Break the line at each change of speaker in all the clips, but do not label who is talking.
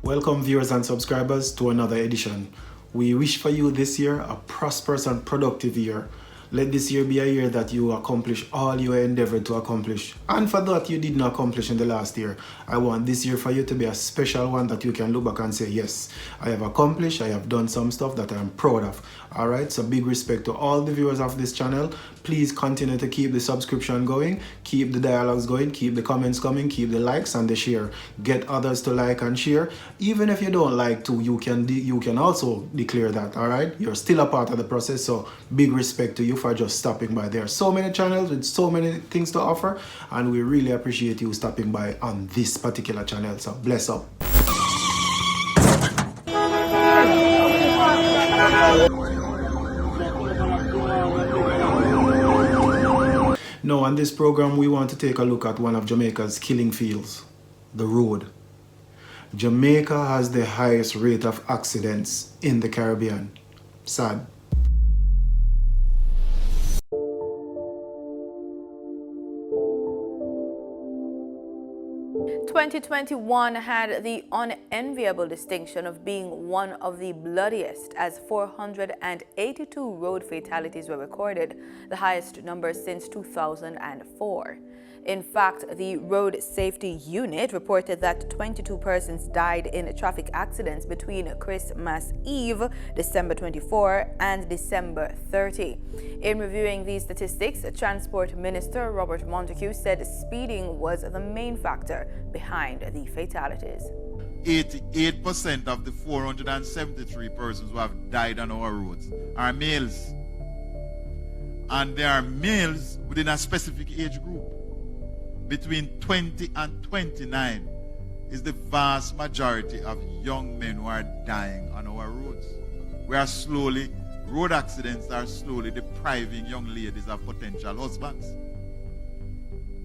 Welcome viewers and subscribers to another edition. We wish for you this year a prosperous and productive year. Let this year be a year that you accomplish all you endeavored to accomplish. And for that you did not accomplish in the last year, I want this year for you to be a special one that you can look back and say, yes, I have accomplished, I have done some stuff that I'm proud of. Alright, so big respect to all the viewers of this channel. Please continue to keep the subscription going, keep the dialogues going, keep the comments coming, keep the likes and the share. Get others to like and share. Even if you don't like to, you can also declare that, alright? You're still a part of the process, so big respect to you for just stopping by. There are so many channels with so many things to offer, and we really appreciate you stopping by on this particular channel, so bless up. Now on this program we want to take a look at one of Jamaica's killing fields, the road. Jamaica has the highest rate of accidents in the Caribbean. Sad.
2021 had the unenviable distinction of being one of the bloodiest, as 482 road fatalities were recorded, the highest number since 2004. In fact, the Road Safety Unit reported that 22 persons died in traffic accidents between Christmas Eve, December 24, and December 30. In reviewing these statistics, Transport Minister Robert Montague said speeding was the main factor behind the fatalities.
88% of the 473 persons who have died on our roads are males. And they are males within a specific age group. Between 20 and 29 is the vast majority of young men who are dying on our roads. Road accidents are slowly depriving young ladies of potential husbands.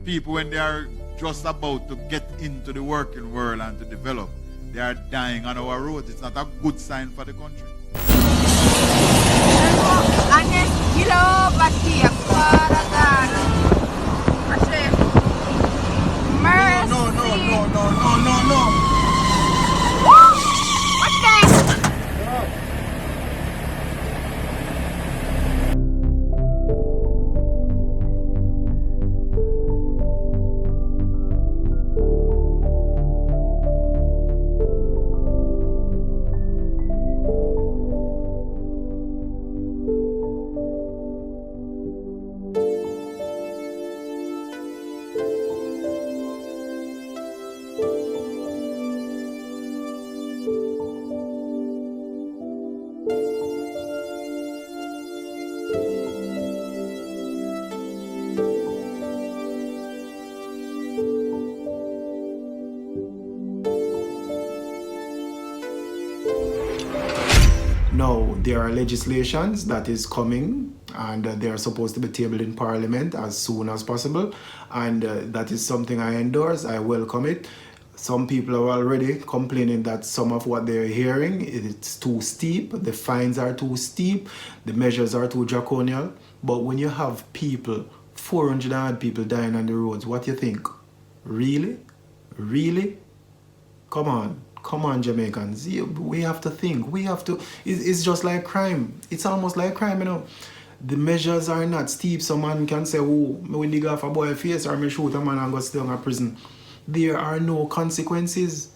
People, when they are just about to get into the working world and to develop, they are dying on our roads. It's not a good sign for the country.
No. What's that?
Now, there are legislations that is coming, and they are supposed to be tabled in Parliament as soon as possible, and that is something I endorse. I welcome it. Some people are already complaining that some of what they're hearing, it's too steep, the fines are too steep, the measures are too draconian. But when you have people, 400 odd people dying on the roads, what do you think? Really? Really? Come on, Jamaicans. We have to think. It's just like crime. It's almost like crime, you know. The measures are not steep. Some man can say, oh, me dig off a boy face or me shoot a man and go stay in a prison. There are no consequences.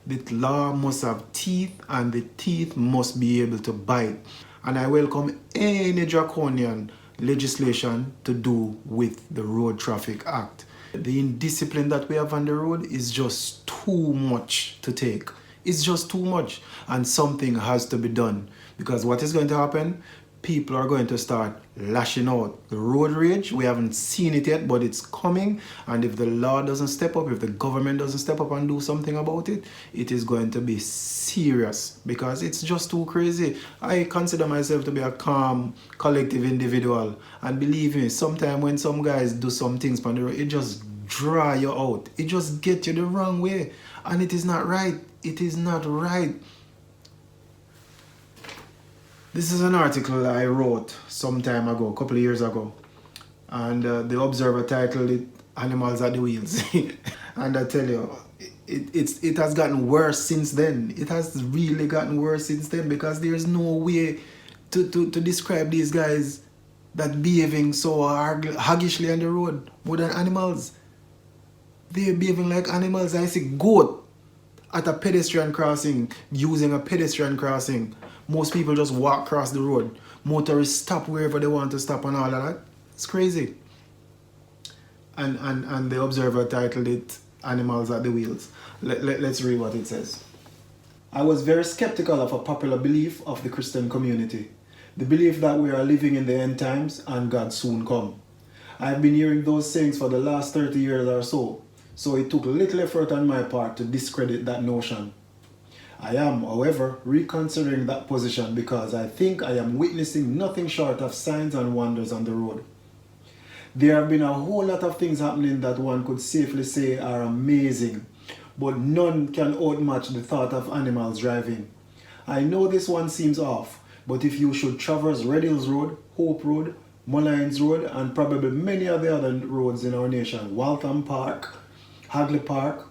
The law must have teeth, and the teeth must be able to bite. And I welcome any draconian legislation to do with the Road Traffic Act. The indiscipline that we have on the road is just too much to take. It's just too much, and something has to be done, because what is going to happen? People are going to start lashing out. The road rage, we haven't seen it yet, but it's coming, and if the law doesn't step up, if the government doesn't step up and do something about it, it is going to be serious, because it's just too crazy. I consider myself to be a calm, collective individual, and believe me, sometimes when some guys do some things on the road, it just dry you out. It just gets you the wrong way, and it is not right. It is not right. This is an article I wrote some time ago, a couple of years ago, and the Observer titled it "Animals at the Wheels." And I tell you, it has gotten worse since then. It has really gotten worse since then because there's no way to describe these guys that behaving so huggishly on the road more than animals. They're behaving like animals. I see goat at a pedestrian crossing, using a pedestrian crossing. Most people just walk across the road. Motorists stop wherever they want to stop and all of that. It's crazy. And the Observer titled it Animals at the Wheels. Let's read what it says. I was very skeptical of a popular belief of the Christian community. The belief that we are living in the end times and God soon come. I have been hearing those sayings for the last 30 years or so it took little effort on my part to discredit that notion. I am, however, reconsidering that position because I think I am witnessing nothing short of signs and wonders on the road. There have been a whole lot of things happening that one could safely say are amazing, but none can outmatch the thought of animals driving. I know this one seems off, but if you should traverse Red Hills Road, Hope Road, Mullines Road, and probably many of the other roads in our nation, Waltham Park, Hagley Park,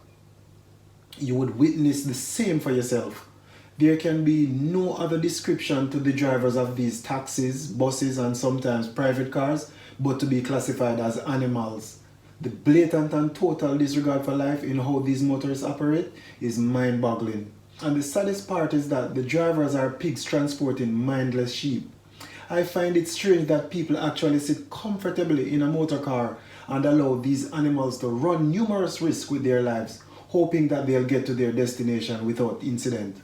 you would witness the same for yourself. There can be no other description to the drivers of these taxis, buses, and sometimes private cars, but to be classified as animals. The blatant and total disregard for life in how these motorists operate is mind-boggling. And the saddest part is that the drivers are pigs transporting mindless sheep. I find it strange that people actually sit comfortably in a motor car and allow these animals to run numerous risks with their lives, hoping that they'll get to their destination without incident.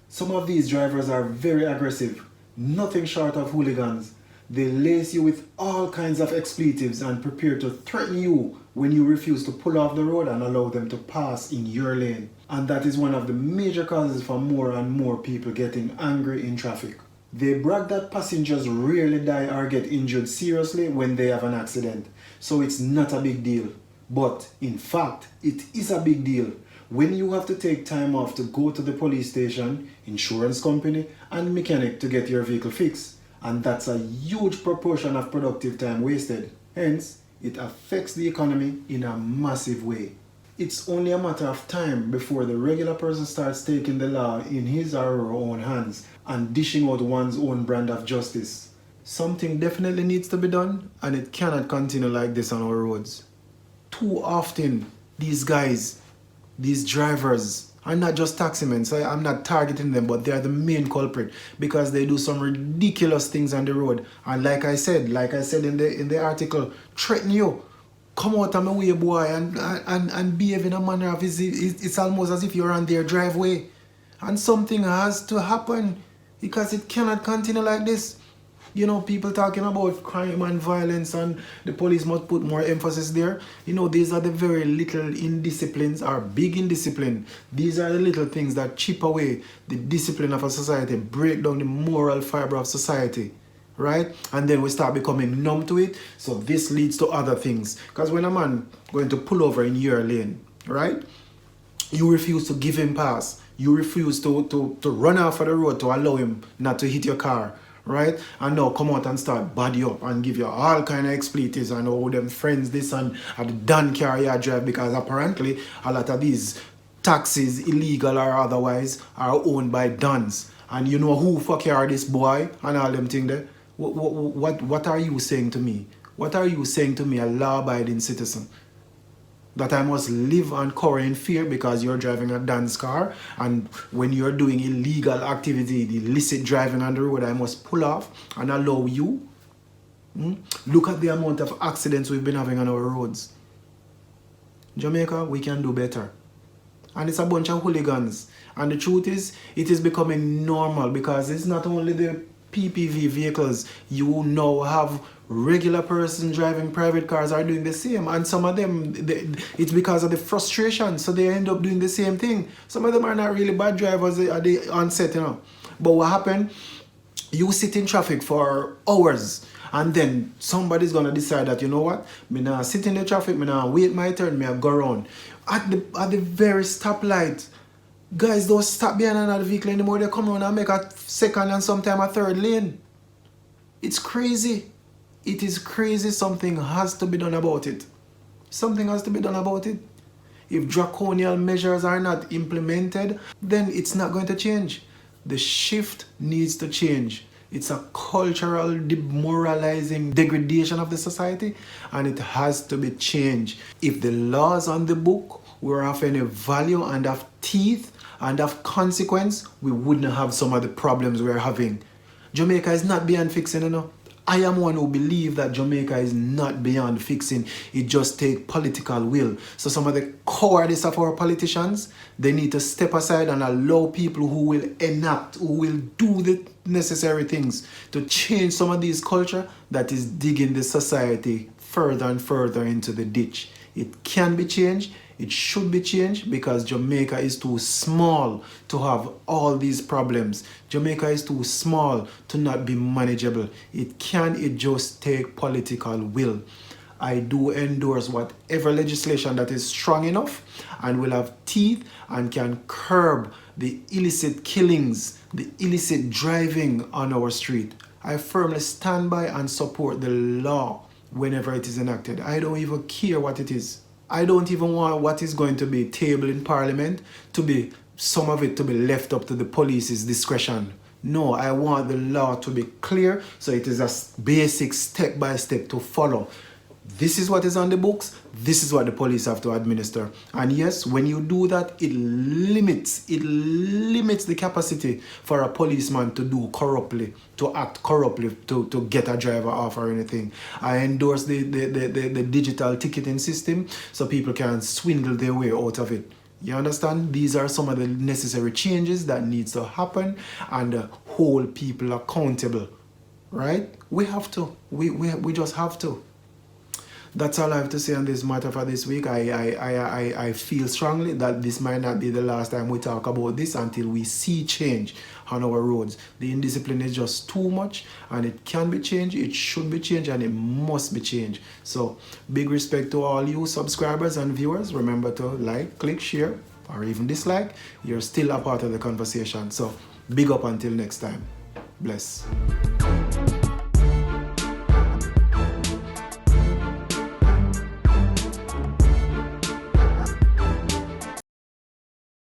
Some of these drivers are very aggressive, nothing short of hooligans. They lace you with all kinds of expletives and prepare to threaten you when you refuse to pull off the road and allow them to pass in your lane. And that is one of the major causes for more and more people getting angry in traffic. They brag that passengers rarely die or get injured seriously when they have an accident, so it's not a big deal. But in fact, it is a big deal when you have to take time off to go to the police station, insurance company, and mechanic to get your vehicle fixed. And that's a huge proportion of productive time wasted. Hence, it affects the economy in a massive way. It's only a matter of time before the regular person starts taking the law in his or her own hands and dishing out one's own brand of justice. Something definitely needs to be done, and it cannot continue like this on our roads. Too often, these guys, these drivers, are not just taximen, so I'm not targeting them, but they are the main culprit because they do some ridiculous things on the road. And like I said in the article, threaten you. Come out of my way, boy, and behave in a manner of it's almost as if you're on their driveway. And something has to happen because it cannot continue like this. You know, people talking about crime and violence and the police must put more emphasis there. You know, these are the very little indisciplines or big indiscipline. These are the little things that chip away the discipline of a society, break down the moral fiber of society. Right? And then we start becoming numb to it. So this leads to other things. Because when a man going to pull over in your lane, right? You refuse to give him pass. You refuse to run off of the road to allow him not to hit your car. Right? And now come out and start body up and give you all kind of expletives and all them friends this and the Dan car you drive, because apparently a lot of these taxis, illegal or otherwise, are owned by Dans. And you know who fuck you are this boy and all them thing there. What are you saying to me? What are you saying to me, a law-abiding citizen? That I must live and cower in fear because you're driving a dance car, and when you're doing illegal activity, the illicit driving on the road, I must pull off and allow you? Look at the amount of accidents we've been having on our roads. Jamaica, we can do better. And it's a bunch of hooligans. And the truth is, it is becoming normal because it's not only the PPV vehicles. You now have regular persons driving private cars are doing the same, and some of them, it's because of the frustration, so they end up doing the same thing. Some of them are not really bad drivers at the onset, you know. But what happened? You sit in traffic for hours, and then somebody's gonna decide that, you know what, me now sit in the traffic, me now wait my turn, me go around at the very stoplight. Guys don't stop behind another vehicle anymore. They come around and make a second and sometimes a third lane. It's crazy. It is crazy. Something has to be done about it. Something has to be done about it. If draconian measures are not implemented, then it's not going to change. The shift needs to change. It's a cultural demoralizing degradation of the society, and it has to be changed. If the laws on the book were of any value and of teeth and of consequence, we wouldn't have some of the problems we're having. Jamaica is not beyond fixing, you know. I am one who believes that Jamaica is not beyond fixing. It just takes political will. So some of the cowardice of our politicians, they need to step aside and allow people who will enact, who will do the necessary things to change some of these culture that is digging the society further and further into the ditch. It can be changed. It should be changed because Jamaica is too small to have all these problems. Jamaica is too small to not be manageable. It just take political will. I do endorse whatever legislation that is strong enough and will have teeth and can curb the illicit killings, the illicit driving on our street. I firmly stand by and support the law whenever it is enacted. I don't even care what it is. I don't even want what is going to be tabled in Parliament to be, some of it to be left up to the police's discretion. No, I want the law to be clear, so it is a basic step by step to follow. This is what is on the books. This is what the police have to administer. And yes, when you do that, it limits the capacity for a policeman to do corruptly, to act corruptly, to get a driver off or anything. I endorse the digital ticketing system so people can swindle their way out of it. You understand? These are some of the necessary changes that needs to happen and hold people accountable. Right? We have to. We just have to. That's all I have to say on this matter for this week. I feel strongly that this might not be the last time we talk about this until we see change on our roads. The indiscipline is just too much and it can be changed, it should be changed, and it must be changed. So big respect to all you subscribers and viewers. Remember to like, click, share, or even dislike. You're still a part of the conversation. So big up until next time. Bless.